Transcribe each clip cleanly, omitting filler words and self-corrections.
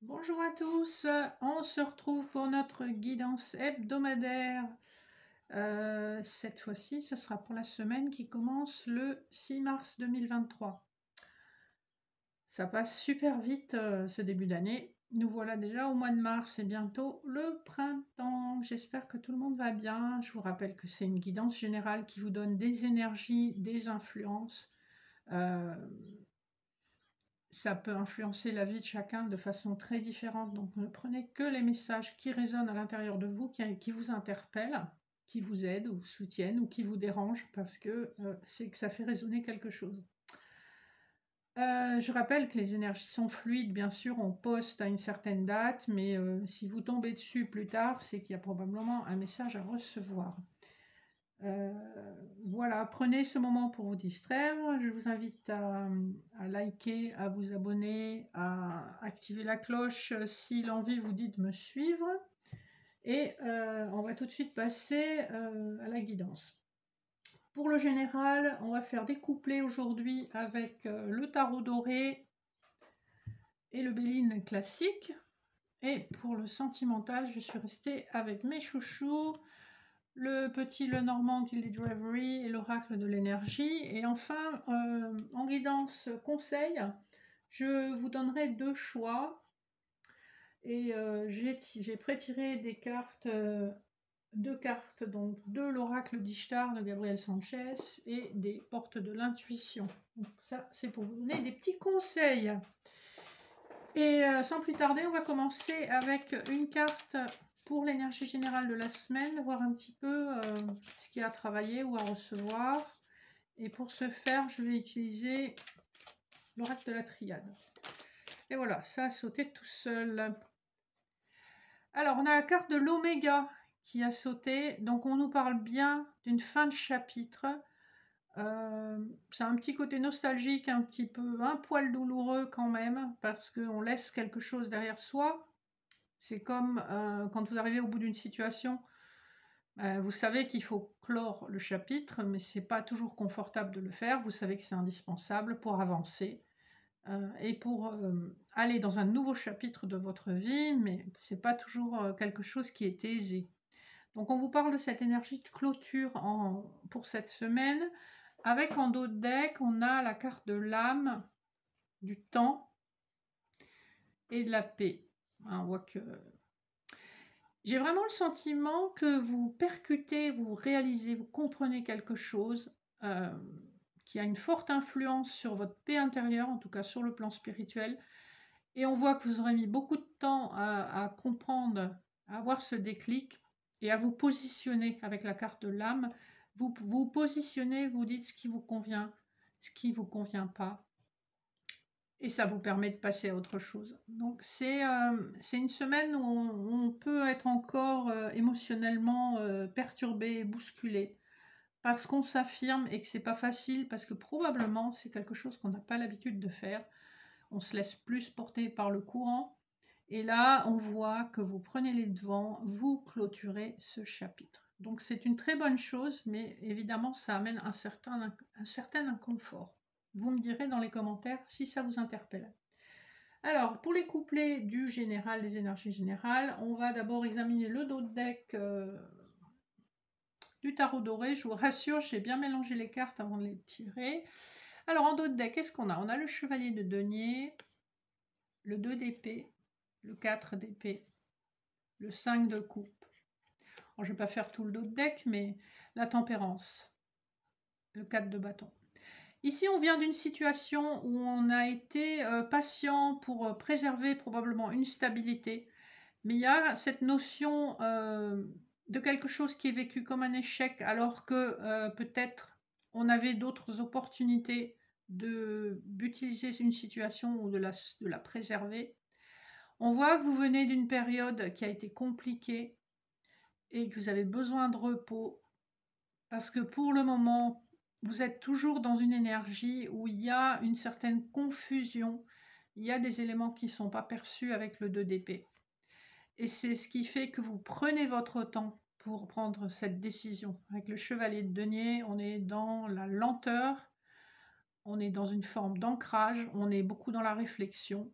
Bonjour à tous, on se retrouve pour notre guidance hebdomadaire. Cette fois-ci, ce sera pour la semaine qui commence le 6 mars 2023. Ça passe super vite ce début d'année. Nous voilà déjà au mois de mars et bientôt le printemps. J'espère que tout le monde va bien. Je vous rappelle que c'est une guidance générale qui vous donne des énergies, des influences. Ça peut influencer la vie de chacun de façon très différente, donc ne prenez que les messages qui résonnent à l'intérieur de vous, qui vous interpellent, qui vous aident ou soutiennent ou qui vous dérangent, parce que c'est que ça fait résonner quelque chose. Je rappelle que les énergies sont fluides, bien sûr, on poste à une certaine date, mais si vous tombez dessus plus tard, c'est qu'il y a probablement un message à recevoir. Voilà, prenez ce moment pour vous distraire. Je vous invite à liker, à vous abonner, à activer la cloche si l'envie vous dit de me suivre. Et on va tout de suite passer à la guidance. Pour le général, on va faire des couplets aujourd'hui avec le tarot doré et le Béline classique. Et pour le sentimental, je suis restée avec mes chouchous, le petit Lenormand Gilded Reverie et l'oracle de l'énergie. Et enfin, en guidance conseil, je vous donnerai deux choix. Et j'ai prétiré des cartes, deux cartes, donc de l'oracle d'Ishtar de Gabriel Sanchez et des portes de l'intuition. Donc ça, c'est pour vous donner des petits conseils. Et sans plus tarder, on va commencer avec une carte pour l'énergie générale de la semaine, voir un petit peu ce qu'il y a à travailler ou à recevoir. Et pour ce faire, je vais utiliser l'oracle de la triade. Et voilà, ça a sauté tout seul. Alors, on a la carte de l'oméga qui a sauté. Donc, on nous parle bien d'une fin de chapitre. C'est un petit côté nostalgique, un petit peu, un poil douloureux quand même, parce qu'on laisse quelque chose derrière soi. C'est comme quand vous arrivez au bout d'une situation, vous savez qu'il faut clore le chapitre, mais c'est pas toujours confortable de le faire. Vous savez que c'est indispensable pour avancer et pour aller dans un nouveau chapitre de votre vie, mais c'est pas toujours quelque chose qui est aisé. Donc on vous parle de cette énergie de clôture pour cette semaine. Avec en dos de deck, on a la carte de l'âme, du temps et de la paix. On voit que j'ai vraiment le sentiment que vous percutez, vous réalisez, vous comprenez quelque chose qui a une forte influence sur votre paix intérieure, en tout cas sur le plan spirituel. Et on voit que vous aurez mis beaucoup de temps à comprendre, à avoir ce déclic et à vous positionner avec la carte de l'âme. Vous vous positionnez, vous dites ce qui vous convient, ce qui ne vous convient pas. Et ça vous permet de passer à autre chose. Donc c'est une semaine où on peut être encore émotionnellement perturbé, bousculé, parce qu'on s'affirme et que c'est pas facile, parce que probablement c'est quelque chose qu'on n'a pas l'habitude de faire. On se laisse plus porter par le courant. Et là, on voit que vous prenez les devants, vous clôturez ce chapitre. Donc c'est une très bonne chose, mais évidemment ça amène un certain inconfort. Vous me direz dans les commentaires si ça vous interpelle. Alors, pour les couplets du général, des énergies générales, on va d'abord examiner le dos de deck du tarot doré. Je vous rassure, j'ai bien mélangé les cartes avant de les tirer. Alors, en dos de deck, qu'est-ce qu'on a? On a le chevalier de denier, le 2 d'épée, le 4 d'épée, le 5 de coupe. Alors, je ne vais pas faire tout le dos de deck, mais la tempérance, le 4 de bâton. Ici, on vient d'une situation où on a été patient pour préserver probablement une stabilité, mais il y a cette notion de quelque chose qui est vécu comme un échec, alors que peut-être on avait d'autres opportunités d'utiliser une situation ou de la préserver. On voit que vous venez d'une période qui a été compliquée et que vous avez besoin de repos, parce que pour le moment, vous êtes toujours dans une énergie où il y a une certaine confusion, il y a des éléments qui ne sont pas perçus avec le 2 d'épée. Et c'est ce qui fait que vous prenez votre temps pour prendre cette décision. Avec le chevalier de denier, on est dans la lenteur, on est dans une forme d'ancrage, on est beaucoup dans la réflexion.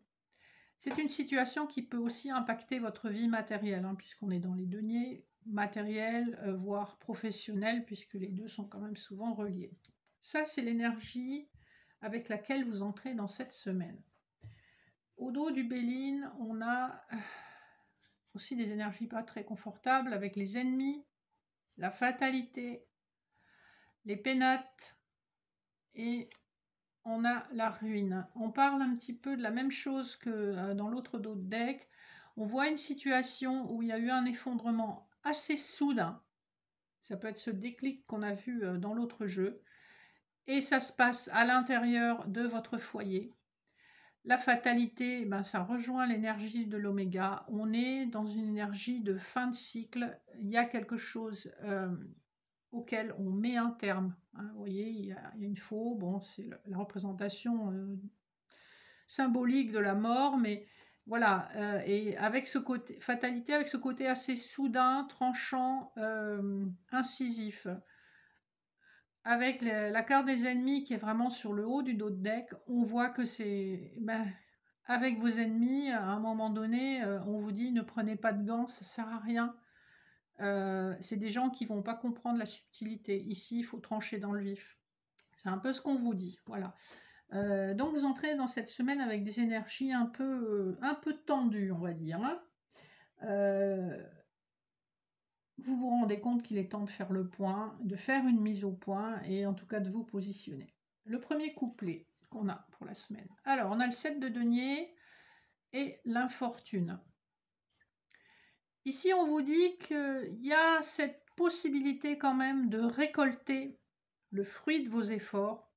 C'est une situation qui peut aussi impacter votre vie matérielle, hein, puisqu'on est dans les deniers matériels, voire professionnels, puisque les deux sont quand même souvent reliés. Ça, c'est l'énergie avec laquelle vous entrez dans cette semaine. Au dos du Béline, on a aussi des énergies pas très confortables avec les ennemis, la fatalité, les pénates et on a la ruine. On parle un petit peu de la même chose que dans l'autre dos de deck. On voit une situation où il y a eu un effondrement assez soudain. Ça peut être ce déclic qu'on a vu dans l'autre jeu. Et ça se passe à l'intérieur de votre foyer. La fatalité, ben, ça rejoint l'énergie de l'oméga. On est dans une énergie de fin de cycle. Il y a quelque chose auquel on met un terme. Hein. Vous voyez, il y a une faux, bon, c'est la représentation symbolique de la mort, mais voilà, et avec ce côté fatalité, avec ce côté assez soudain, tranchant, incisif. Avec la carte des ennemis qui est vraiment sur le haut du dos de deck, on voit que c'est... Ben, avec vos ennemis, à un moment donné, on vous dit ne prenez pas de gants, ça sert à rien. C'est des gens qui vont pas comprendre la subtilité. Ici, il faut trancher dans le vif. C'est un peu ce qu'on vous dit. Voilà. Donc vous entrez dans cette semaine avec des énergies un peu tendues, on va dire. Hein. Vous vous rendez compte qu'il est temps de faire le point, de faire une mise au point et en tout cas de vous positionner. Le premier couplet qu'on a pour la semaine. Alors, on a le 7 de denier et l'infortune. Ici, on vous dit qu'il y a cette possibilité quand même de récolter le fruit de vos efforts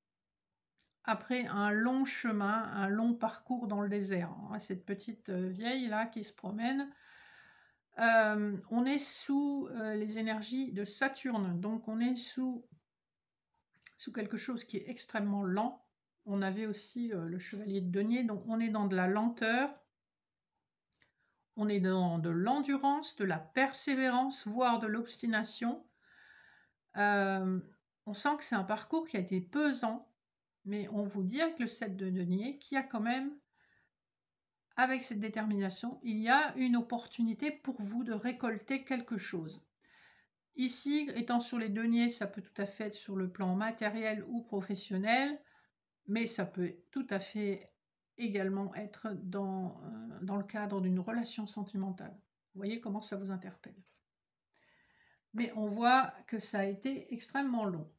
après un long chemin, un long parcours dans le désert. Cette petite vieille là qui se promène. On est sous les énergies de Saturne, donc on est sous quelque chose qui est extrêmement lent. On avait aussi le chevalier de denier, donc on est dans de la lenteur, on est dans de l'endurance, de la persévérance, voire de l'obstination. On sent que c'est un parcours qui a été pesant, mais on vous dit avec le 7 de denier qu'il y a quand même, avec cette détermination, il y a une opportunité pour vous de récolter quelque chose. Ici, étant sur les deniers, ça peut tout à fait être sur le plan matériel ou professionnel, mais ça peut tout à fait également être dans le cadre d'une relation sentimentale. Vous voyez comment ça vous interpelle. Mais on voit que ça a été extrêmement long.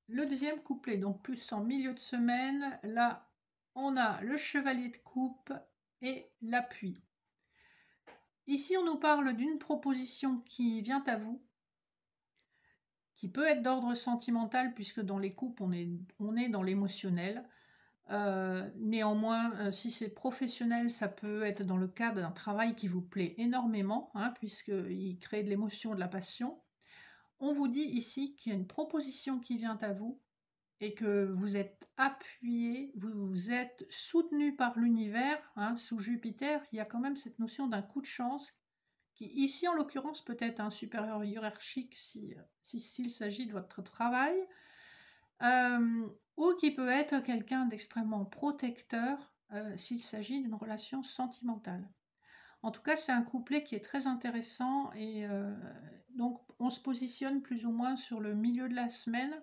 Le deuxième couplet, donc plus en milieu de semaine, là, on a le chevalier de coupe et l'appui. Ici, on nous parle d'une proposition qui vient à vous, qui peut être d'ordre sentimental, puisque dans les couples, on est dans l'émotionnel. Néanmoins, si c'est professionnel, ça peut être dans le cadre d'un travail qui vous plaît énormément, hein, puisqu'il crée de l'émotion, de la passion. On vous dit ici qu'il y a une proposition qui vient à vous et que vous êtes appuyé, vous êtes soutenu par l'univers, hein, sous Jupiter. Il y a quand même cette notion d'un coup de chance qui, ici en l'occurrence, peut être un supérieur hiérarchique s'il s'agit de votre travail, ou qui peut être quelqu'un d'extrêmement protecteur s'il s'agit d'une relation sentimentale. En tout cas, c'est un couplet qui est très intéressant et donc on se positionne plus ou moins sur le milieu de la semaine,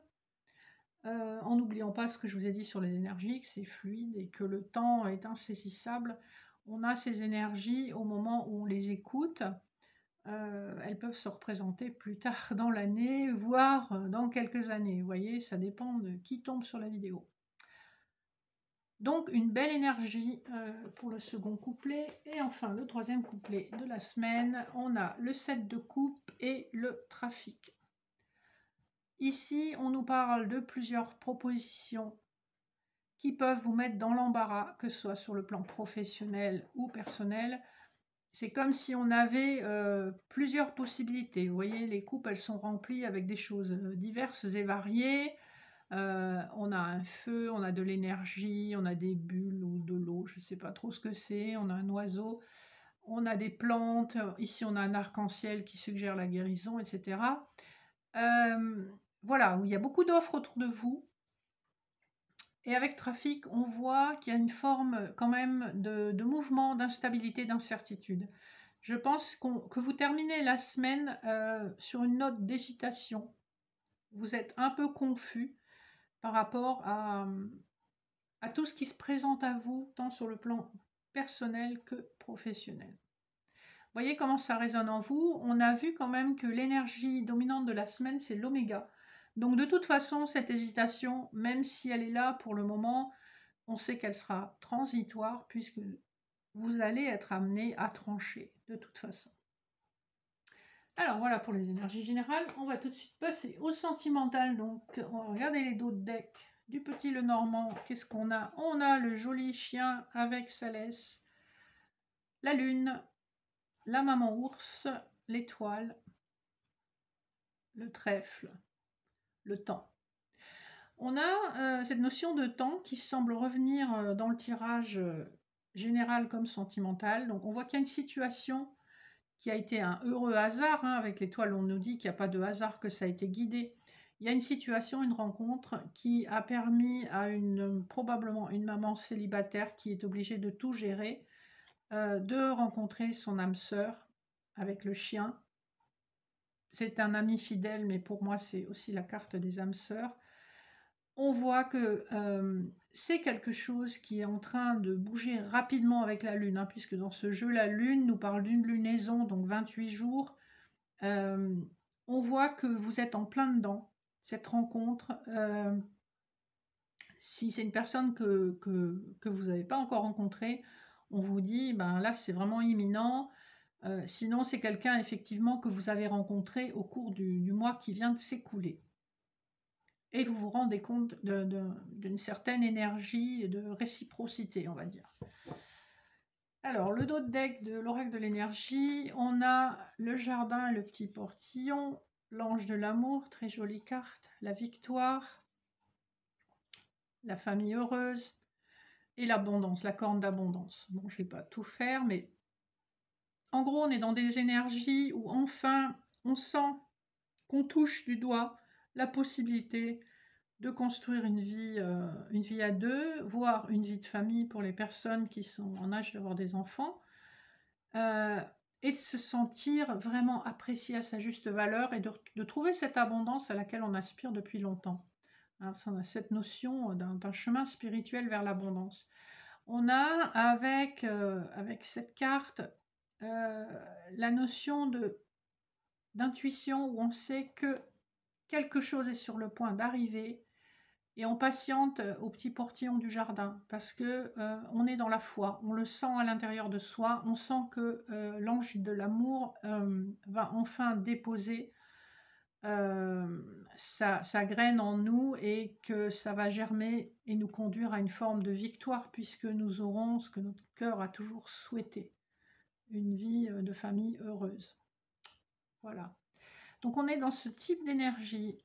en n'oubliant pas ce que je vous ai dit sur les énergies, que c'est fluide et que le temps est insaisissable. On a ces énergies au moment où on les écoute. Elles peuvent se représenter plus tard dans l'année, voire dans quelques années. Vous voyez, ça dépend de qui tombe sur la vidéo. Donc, une belle énergie pour le second couplet. Et enfin, le troisième couplet de la semaine, on a le 7 de coupe et le trafic. Ici, on nous parle de plusieurs propositions qui peuvent vous mettre dans l'embarras, que ce soit sur le plan professionnel ou personnel. C'est comme si on avait plusieurs possibilités. Vous voyez, les coupes, elles sont remplies avec des choses diverses et variées. On a un feu, on a de l'énergie, on a des bulles ou de l'eau, je ne sais pas trop ce que c'est. On a un oiseau, on a des plantes. Ici, on a un arc-en-ciel qui suggère la guérison, etc. Voilà, il y a beaucoup d'offres autour de vous. Et avec trafic, on voit qu'il y a une forme quand même de mouvement, d'instabilité, d'incertitude. Je pense que vous terminez la semaine sur une note d'hésitation. Vous êtes un peu confus par rapport à tout ce qui se présente à vous, tant sur le plan personnel que professionnel. Voyez comment ça résonne en vous. On a vu quand même que l'énergie dominante de la semaine, c'est l'oméga. Donc de toute façon, cette hésitation, même si elle est là pour le moment, on sait qu'elle sera transitoire puisque vous allez être amené à trancher de toute façon. Alors voilà pour les énergies générales. On va tout de suite passer au sentimental. Donc on va regarder les dos de deck du petit Lenormand. Qu'est-ce qu'on a? On a le joli chien avec sa laisse, la lune, la maman ours, l'étoile, le trèfle, le temps. On a cette notion de temps qui semble revenir dans le tirage général comme sentimental. Donc on voit qu'il y a une situation qui a été un heureux hasard. Avec l'étoile, on nous dit qu'il n'y a pas de hasard, que ça a été guidé. Il y a une situation, une rencontre qui a permis à probablement une maman célibataire qui est obligée de tout gérer, de rencontrer son âme sœur avec le chien. C'est un ami fidèle, mais pour moi, c'est aussi la carte des âmes sœurs. On voit que c'est quelque chose qui est en train de bouger rapidement avec la Lune, puisque dans ce jeu, la Lune nous parle d'une lunaison, donc 28 jours. On voit que vous êtes en plein dedans, cette rencontre. Si c'est une personne que vous n'avez pas encore rencontrée, on vous dit, ben là, c'est vraiment imminent. Sinon, c'est quelqu'un, effectivement, que vous avez rencontré au cours du mois qui vient de s'écouler. Et vous vous rendez compte d'une certaine énergie et de réciprocité, on va dire. Alors, le dos de deck de l'oracle de l'énergie, on a le jardin et le petit portillon, l'ange de l'amour, très jolie carte, la victoire, la famille heureuse et l'abondance, la corne d'abondance. Bon, je ne vais pas tout faire, mais en gros, on est dans des énergies où enfin, on sent qu'on touche du doigt la possibilité de construire une vie à deux, voire une vie de famille pour les personnes qui sont en âge d'avoir des enfants, et de se sentir vraiment apprécié à sa juste valeur et de trouver cette abondance à laquelle on aspire depuis longtemps. Alors, on a cette notion d'un chemin spirituel vers l'abondance. On a avec cette carte la notion d'intuition où on sait que quelque chose est sur le point d'arriver et on patiente au petit portillon du jardin parce que on est dans la foi, on le sent à l'intérieur de soi, on sent que l'ange de l'amour va enfin déposer sa graine en nous et que ça va germer et nous conduire à une forme de victoire puisque nous aurons ce que notre cœur a toujours souhaité, une vie de famille heureuse. Voilà. Donc on est dans ce type d'énergie.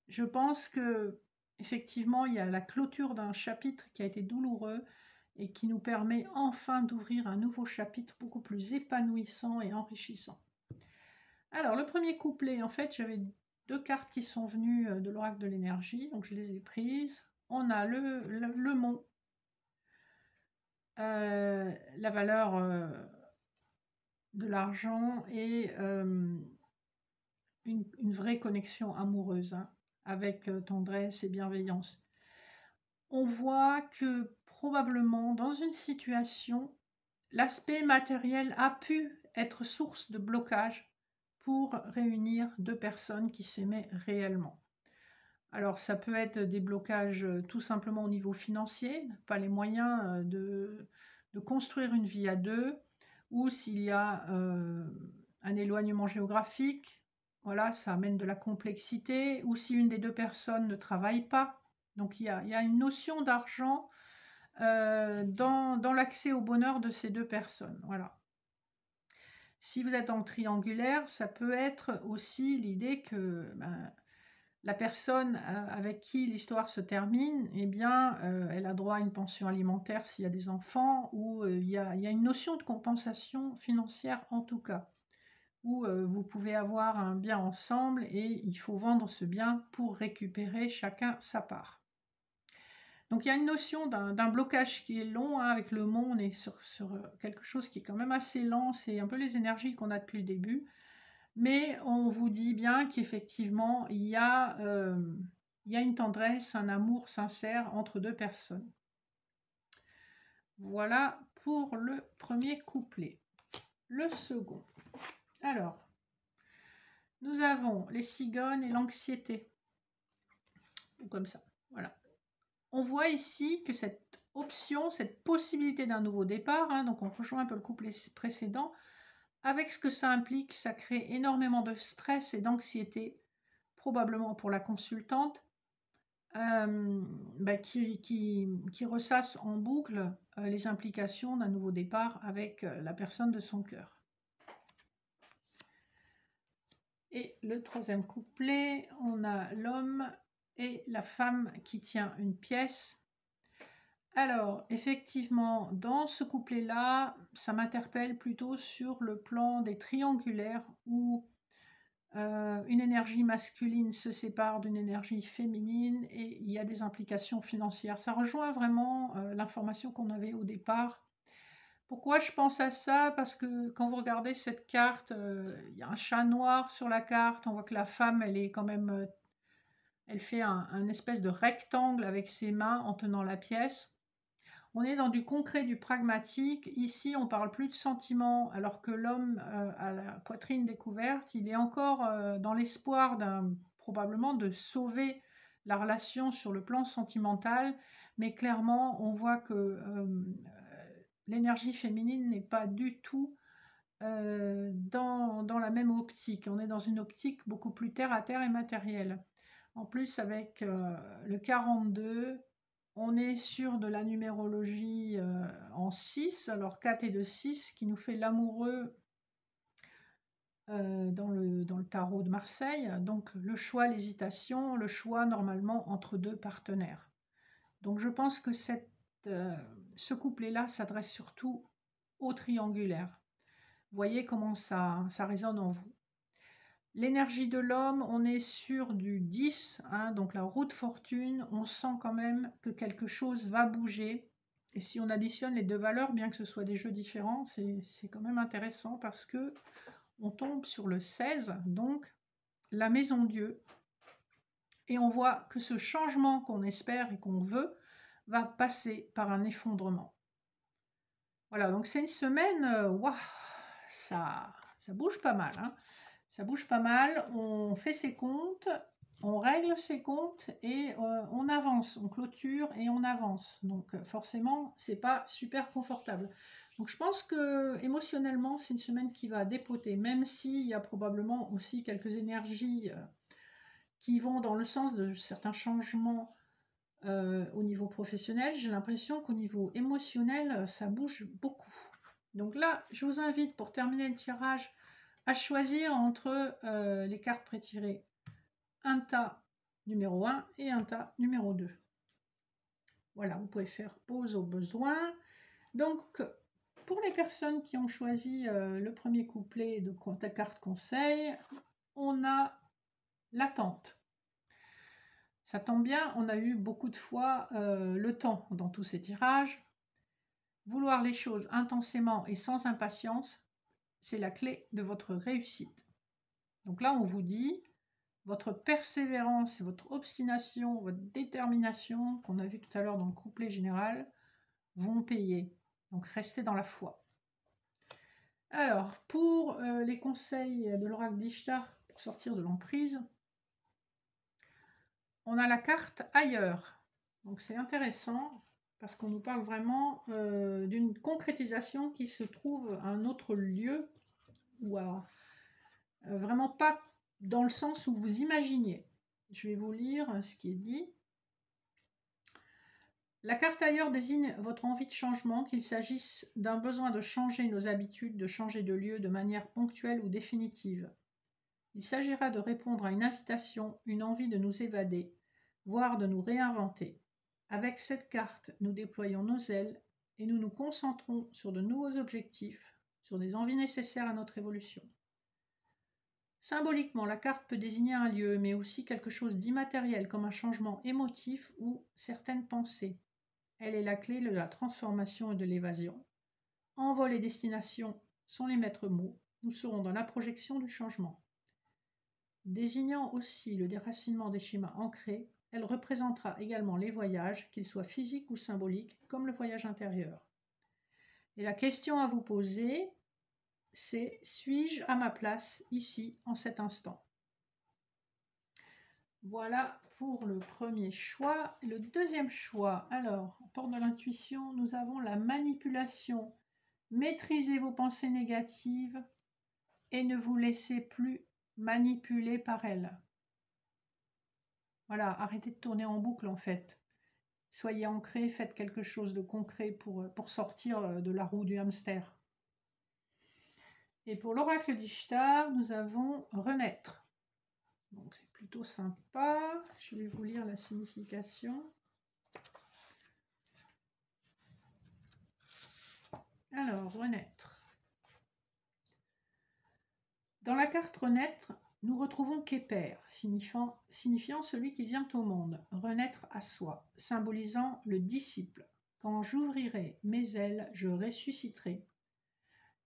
Je pense que effectivement, il y a la clôture d'un chapitre qui a été douloureux et qui nous permet enfin d'ouvrir un nouveau chapitre beaucoup plus épanouissant et enrichissant. Alors, le premier couplet, en fait, j'avais deux cartes qui sont venues de l'oracle de l'énergie, donc je les ai prises. On a le mont, la valeur de l'argent et une vraie connexion amoureuse, avec tendresse et bienveillance. On voit que probablement dans une situation, l'aspect matériel a pu être source de blocage pour réunir deux personnes qui s'aimaient réellement. Alors ça peut être des blocages tout simplement au niveau financier, pas les moyens de construire une vie à deux, ou s'il y a un éloignement géographique, voilà, ça amène de la complexité, ou si une des deux personnes ne travaille pas. Donc il y a une notion d'argent dans l'accès au bonheur de ces deux personnes. Voilà. Si vous êtes en triangulaire, ça peut être aussi l'idée que la personne avec qui l'histoire se termine, eh bien, elle a droit à une pension alimentaire s'il y a des enfants, ou il y a une notion de compensation financière en tout cas, où vous pouvez avoir un bien ensemble et il faut vendre ce bien pour récupérer chacun sa part. Donc il y a une notion d'un blocage qui est long, hein, avec le mont, on est sur quelque chose qui est quand même assez lent, c'est un peu les énergies qu'on a depuis le début. Mais on vous dit bien qu'effectivement, il y a une tendresse, un amour sincère entre deux personnes. Voilà pour le premier couplet. Le second. Alors, nous avons les cigognes et l'anxiété. Ou comme ça, voilà. On voit ici que cette option, cette possibilité d'un nouveau départ, hein, donc on rejoint un peu le couplet précédent, avec ce que ça implique, ça crée énormément de stress et d'anxiété, probablement pour la consultante, qui ressasse en boucle les implications d'un nouveau départ avec la personne de son cœur. Et le troisième couplet, on a l'homme et la femme qui tient une pièce. Alors, effectivement, dans ce couplet-là, ça m'interpelle plutôt sur le plan des triangulaires où une énergie masculine se sépare d'une énergie féminine et il y a des implications financières. Ça rejoint vraiment l'information qu'on avait au départ. Pourquoi je pense à ça? Parce que quand vous regardez cette carte, il y a un chat noir sur la carte. On voit que la femme, elle est quand même, elle fait un espèce de rectangle avec ses mains en tenant la pièce. On est dans du concret, du pragmatique. Ici, on parle plus de sentiments, alors que l'homme à la poitrine découverte, il est encore dans l'espoir probablement de sauver la relation sur le plan sentimental. Mais clairement, on voit que l'énergie féminine n'est pas du tout dans la même optique. On est dans une optique beaucoup plus terre à terre et matérielle. En plus, avec le 42, on est sur de la numérologie en 6, alors 4 et 2, 6, qui nous fait l'amoureux dans le tarot de Marseille. Donc le choix, l'hésitation, le choix normalement entre deux partenaires. Donc je pense que ce couplet-là s'adresse surtout au triangulaire. Voyez comment ça résonne en vous. L'énergie de l'homme, on est sur du 10, hein, donc la roue de fortune, on sent quand même que quelque chose va bouger. Et si on additionne les deux valeurs, bien que ce soit des jeux différents, c'est quand même intéressant parce que on tombe sur le 16, donc la maison Dieu. Et on voit que ce changement qu'on espère et qu'on veut va passer par un effondrement. Voilà, donc c'est une semaine, waouh, ça bouge pas mal, hein. Ça bouge pas mal, on fait ses comptes, on règle ses comptes et on avance, on clôture et on avance. Donc forcément, c'est pas super confortable. Donc je pense que émotionnellement, c'est une semaine qui va dépoter, même s'il y a probablement aussi quelques énergies qui vont dans le sens de certains changements au niveau professionnel. J'ai l'impression qu'au niveau émotionnel, ça bouge beaucoup. Donc là, je vous invite pour terminer le tirage à choisir entre les cartes prétirées, un tas numéro 1 et un tas numéro 2. Voilà, vous pouvez faire pause au besoin. Donc, pour les personnes qui ont choisi le premier couplet de ta carte conseil, on a l'attente. Ça tombe bien, on a eu beaucoup de fois le temps dans tous ces tirages. Vouloir les choses intensément et sans impatience, c'est la clé de votre réussite. Donc là, on vous dit, votre persévérance, votre obstination, votre détermination, qu'on a vu tout à l'heure dans le couplet général, vont payer. Donc restez dans la foi. Alors, pour les conseils de l'oracle d'Ishtar pour sortir de l'emprise, on a la carte ailleurs. Donc c'est intéressant parce qu'on nous parle vraiment d'une concrétisation qui se trouve à un autre lieu ou vraiment pas dans le sens où vous imaginiez. Je vais vous lire ce qui est dit. La carte ailleurs désigne votre envie de changement, qu'il s'agisse d'un besoin de changer nos habitudes, de changer de lieu de manière ponctuelle ou définitive. Il s'agira de répondre à une invitation, une envie de nous évader, voire de nous réinventer. Avec cette carte, nous déployons nos ailes et nous nous concentrons sur de nouveaux objectifs, sur des envies nécessaires à notre évolution. Symboliquement, la carte peut désigner un lieu, mais aussi quelque chose d'immatériel, comme un changement émotif ou certaines pensées. Elle est la clé de la transformation et de l'évasion. Envol et destination sont les maîtres mots. Nous serons dans la projection du changement. Désignant aussi le déracinement des schémas ancrés, elle représentera également les voyages, qu'ils soient physiques ou symboliques, comme le voyage intérieur. Et la question à vous poser, c'est: suis-je à ma place ici, en cet instant? Voilà pour le premier choix. Le deuxième choix, alors, porte de l'intuition, nous avons la manipulation. Maîtrisez vos pensées négatives et ne vous laissez plus manipuler par elles. Voilà, arrêtez de tourner en boucle en fait. Soyez ancrés, faites quelque chose de concret pour sortir de la roue du hamster. Et pour l'oracle d'Ishtar, nous avons renaître. Donc c'est plutôt sympa. Je vais vous lire la signification. Alors, renaître. Dans la carte renaître, nous retrouvons Képer, signifiant celui qui vient au monde, renaître à soi, symbolisant le disciple. Quand j'ouvrirai mes ailes, je ressusciterai.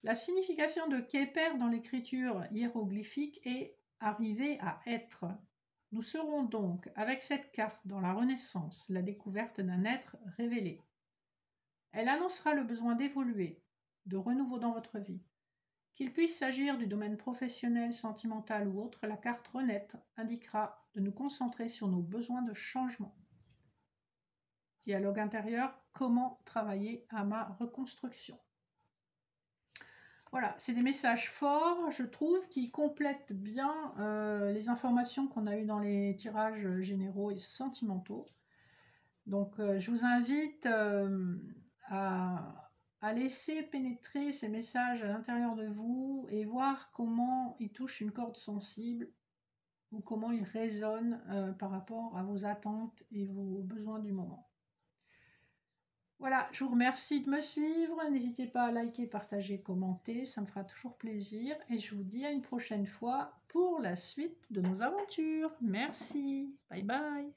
La signification de Képer dans l'écriture hiéroglyphique est arriver à être. Nous serons donc, avec cette carte dans la Renaissance, la découverte d'un être révélé. Elle annoncera le besoin d'évoluer, de renouveau dans votre vie. Qu'il puisse s'agir du domaine professionnel, sentimental ou autre, la carte renaître indiquera de nous concentrer sur nos besoins de changement. Dialogue intérieur, comment travailler à ma reconstruction? Voilà, c'est des messages forts, je trouve, qui complètent bien les informations qu'on a eues dans les tirages généraux et sentimentaux. Donc, je vous invite à laisser pénétrer ces messages à l'intérieur de vous et voir comment ils touchent une corde sensible ou comment ils résonnent par rapport à vos attentes et vos besoins du moment. Voilà, je vous remercie de me suivre. N'hésitez pas à liker, partager, commenter, ça me fera toujours plaisir. Et je vous dis à une prochaine fois pour la suite de nos aventures. Merci, bye bye.